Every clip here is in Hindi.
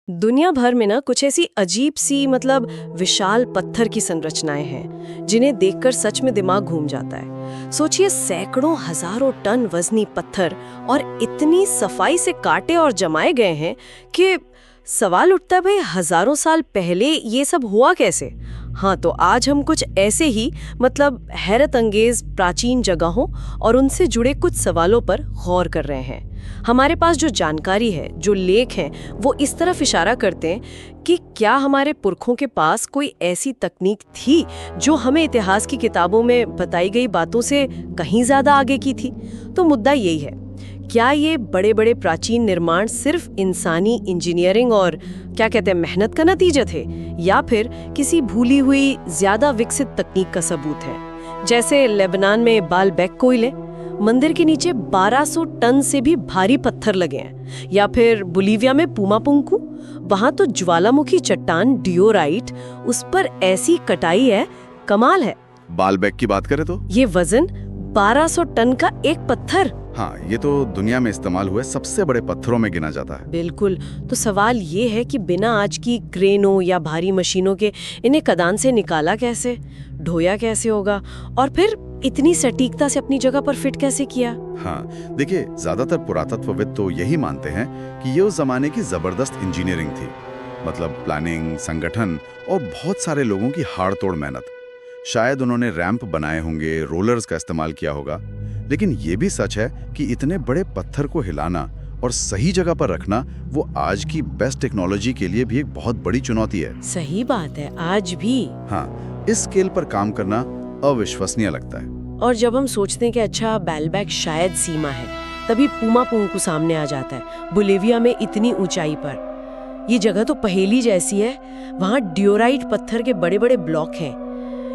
दुनिया भर में ना कुछ ऐसी अजीब सी मतलब विशाल पत्थर की संरचनाएं हैं जिन्हें देखकर सच में दिमाग घूम जाता है। सोचिए, सैकड़ों हजारों टन वजनी पत्थर और इतनी सफाई से काटे और जमाए गए हैं कि सवाल उठता है, भाई हजारों साल पहले ये सब हुआ कैसे। हाँ, तो आज हम कुछ ऐसे ही मतलब हैरत अंगेज प्राचीन जगहों और उनसे जुड़े कुछ सवालों पर गौर कर रहे हैं। हमारे पास जो जानकारी है, जो लेख हैं, वो इस तरफ इशारा करते हैं कि क्या हमारे पुरखों के पास कोई ऐसी तकनीक थी जो हमें इतिहास की किताबों में बताई गई बातों से कहीं ज्यादा आगे की थी। तो मुद्दा यही है, क्या ये बड़े बड़े प्राचीन निर्माण सिर्फ इंसानी इंजीनियरिंग और क्या कहते हैं मेहनत का नतीजा थे, या फिर किसी भूली हुई ज्यादा विकसित तकनीक का सबूत है। जैसे लेबनान में बालबेक कोयले, मंदिर के नीचे 1200 टन से भी भारी पत्थर लगे हैं, या फिर बोलीविया में पुमापुंकु, वहां तो ज्वालामुखी चट्टान डियोराइट, उस पर ऐसी कटाई है, कमाल है। बालबेक की बात करें तो ये वजन 1200 टन का एक पत्थर। हाँ, ये तो दुनिया में इस्तेमाल हुए सबसे बड़े पत्थरों में गिना जाता है। बिल्कुल। तो सवाल ये है कि बिना आज की क्रेनों या भारी मशीनों के इन्हें खदान से निकाला कैसे, ढोया कैसे होगा, और फिर इतनी सटीकता से अपनी जगह पर फिट कैसे किया। हाँ, देखिए, ज्यादातर पुरातत्वविद तो यही मानते हैं कि ये उस जमाने की जबरदस्त इंजीनियरिंग थी। मतलब प्लानिंग, संगठन और बहुत सारे लोगों की हाड़-तोड़ मेहनत। शायद उन्होंने रैंप बनाए होंगे, रोलर्स का इस्तेमाल किया होगा। लेकिन ये भी सच है कि इतने बड़े पत्थर को हिलाना और सही जगह पर रखना वो आज की बेस्ट टेक्नोलॉजी के लिए भी एक बहुत बड़ी चुनौती है। सही बात है, आज भी। हाँ, इस स्केल पर काम करना अविश्वसनीय लगता है। और जब हम सोचते हैं कि अच्छा बालबेक शायद सीमा है, तभी पुमापुंकु सामने आ जाता है, बोलीविया में इतनी ऊंचाई पर। ये जगह तो पहेली जैसी है। वहाँ डियोराइट पत्थर के बड़े बड़े ब्लॉक हैं।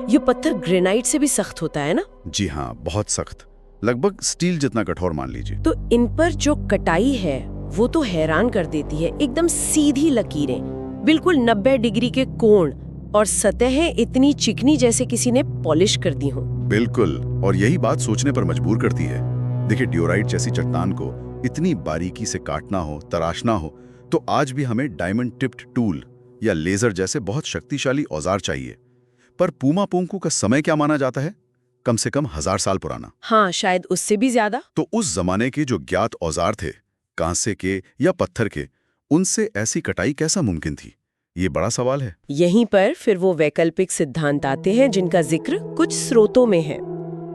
ये पत्थर ग्रेनाइट से भी सख्त होता है ना? जी हाँ, बहुत सख्त, लगभग स्टील जितना कठोर मान लीजिए। तो इन पर जो कटाई है वो तो हैरान कर देती है। एकदम सीधी लकीरें, बिल्कुल 90 डिग्री के कोण, और सतहें इतनी चिकनी जैसे किसी ने पॉलिश कर दी हो। बिल्कुल, और यही बात सोचने पर मजबूर करती है। देखिए, डियोराइट जैसी चट्टान को इतनी बारीकी से काटना हो, तराशना हो, तो आज भी हमें डायमंड टिप्ड टूल या लेजर जैसे बहुत शक्तिशाली औजार चाहिए। पर पुमापुंकु का समय क्या माना जाता है? कम से कम 1000 साल पुराना। हाँ, शायद उससे भी ज्यादा। तो उस जमाने के जो ज्ञात औजार थे, कांसे के या पत्थर के, उनसे ऐसी कटाई कैसा मुमकिन थी? ये बड़ा सवाल है। यहीं पर फिर वो वैकल्पिक सिद्धांत आते हैं जिनका जिक्र कुछ स्रोतों में है।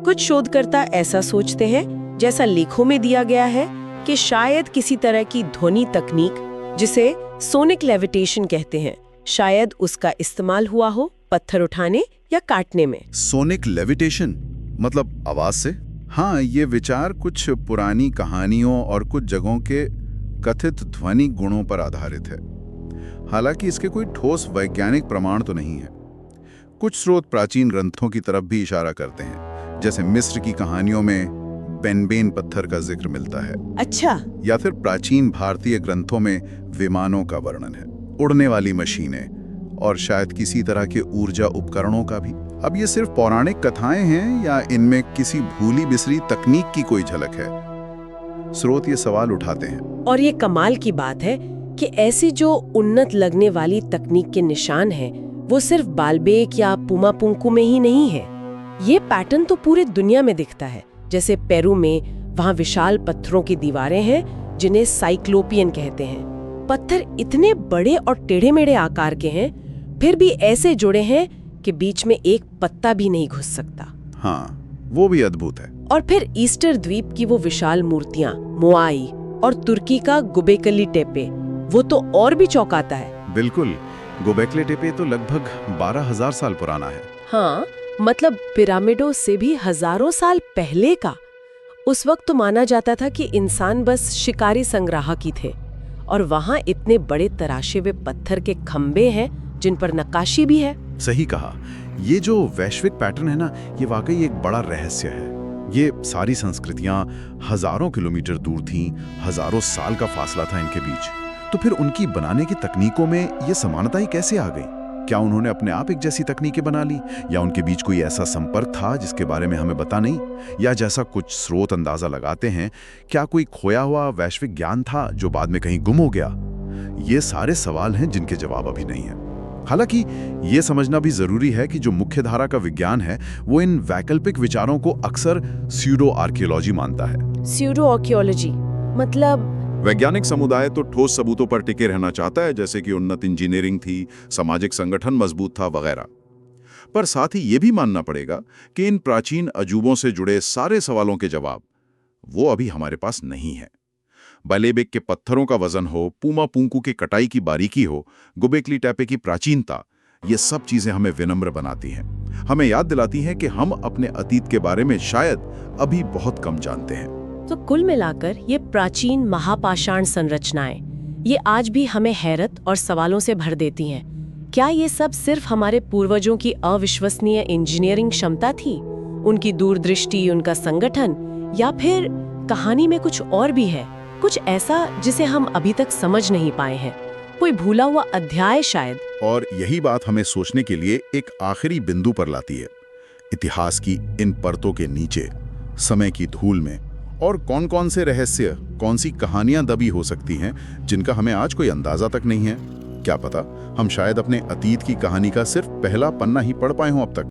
कुछ शोधकर्ता ऐसा सोचते हैं, जैसा लेखों में दिया गया है, कि शायद किसी तरह की ध्वनि तकनीक, जिसे सोनिक लेविटेशन कहते हैं, शायद उसका इस्तेमाल हुआ हो पत्थर उठाने या काटने में। सोनिक लेविटेशन मतलब आवाज से? हाँ, ये विचार कुछ पुरानी कहानियों और कुछ जगहों के कथित ध्वनि गुणों पर आधारित है। हालांकि इसके कोई ठोस वैज्ञानिक प्रमाण तो नहीं है। कुछ स्रोत प्राचीन ग्रंथों की तरफ भी इशारा करते हैं, जैसे मिस्र की कहानियों में बेनबेन पत्थर का जिक्र मिलता है। अच्छा। या फिर प्राचीन भारतीय ग्रंथों में विमानों का वर्णन है, उड़ने वाली मशीनें, और शायद किसी तरह के ऊर्जा उपकरणों का भी। अब ये सिर्फ पौराणिक कथाएं हैं या इनमें किसी भूली बिसरी तकनीक की कोई झलक है? स्रोत ये सवाल उठाते हैं। और ये कमाल की बात है कि ऐसी जो उन्नत लगने वाली तकनीक के निशान हैं, वो सिर्फ बालबेक या पुमापुंकु में ही नहीं है। ये पैटर्न तो पूरे दुनिया में दिखता है। जैसे पेरू में, वहाँ विशाल पत्थरों की दीवारें हैं जिन्हें साइक्लोपियन कहते हैं। पत्थर इतने बड़े और टेढ़े मेढ़े आकार के हैं, फिर भी ऐसे जुड़े हैं कि बीच में एक पत्ता भी नहीं घुस सकता। हाँ, वो भी अद्भुत है। और फिर ईस्टर द्वीप की वो विशाल मूर्तियां, मोआई, और तुर्की का गुबेकली टेपे, वो तो और भी चौंकाता है। बिल्कुल, गोबेकली टेपे तो लगभग 12,000 साल पुराना है। हाँ, मतलब पिरामिडों से भी हजारों साल पहले का। उस वक्त तो माना जाता था कि इंसान बस शिकारी संग्राहक ही थे, और वहाँ इतने बड़े तराशे हुए पत्थर के खंबे हैं जिन पर नक्काशी भी है। सही कहा। ये जो वैश्विक पैटर्न है ना, ये वाकई एक बड़ा रहस्य है। ये सारी संस्कृतियां हजारों किलोमीटर दूर थीं, हजारों साल का फासला था इनके बीच। तो फिर उनकी बनाने की तकनीकों में ये समानता ही कैसे आ गई? क्या उन्होंने अपने आप एक जैसी तकनीकें बना ली, या उनके बीच कोई ऐसा संपर्क था जिसके बारे में हमें पता नहीं? या जैसा कुछ स्रोत अंदाजा लगाते हैं, क्या कोई खोया हुआ वैश्विक ज्ञान था जो बाद में कहीं गुम हो गया? ये सारे सवाल हैं जिनके जवाब अभी नहीं है। हालांकि ये समझना भी जरूरी है कि जो मुख्य धारा का विज्ञान है वो इन वैकल्पिक विचारों को अक्सर स्यूडो आर्कियोलॉजी मानता है। स्यूडो आर्कियोलॉजी मतलब? वैज्ञानिक समुदाय तो ठोस सबूतों पर टिके रहना चाहता है, जैसे कि उन्नत इंजीनियरिंग थी, सामाजिक संगठन मजबूत था वगैरह। पर साथ ही ये भी मानना पड़ेगा कि इन प्राचीन अजूबों से जुड़े सारे सवालों के जवाब वो अभी हमारे पास नहीं है। बालेबेक के पत्थरों का वजन हो, पूमा पुंकू की कटाई की बारीकी हो, गोबेकली टेपे की प्राचीनता, ये सब चीजें हमें विनम्र बनाती हैं। हमें याद दिलाती हैं कि हम अपने अतीत के बारे में शायद अभी बहुत कम जानते हैं। तो कुल मिलाकर ये प्राचीन महापाषाण संरचनाएं ये आज भी हमें हैरत और सवालों से भर देती हैं। क्या ये सब सिर्फ हमारे पूर्वजों की अविश्वसनीय इंजीनियरिंग क्षमता थी, उनकी दूरदृष्टि, उनका संगठन, या फिर कहानी में कुछ और भी है, कुछ ऐसा जिसे हम अभी तक समझ नहीं पाए हैं, कोई भूला हुआ अध्याय शायद? और यही बात हमें सोचने के लिए एक आखिरी बिंदु पर लाती है। इतिहास की इन परतों के नीचे, समय की धूल में और कौन-कौन से रहस्य, कौन सी कहानियां दबी हो सकती हैं जिनका हमें आज कोई अंदाजा तक नहीं है। क्या पता हम शायद अपने अतीत की कहानी का सिर्फ पहला पन्ना ही पढ़ पाए हों अब तक।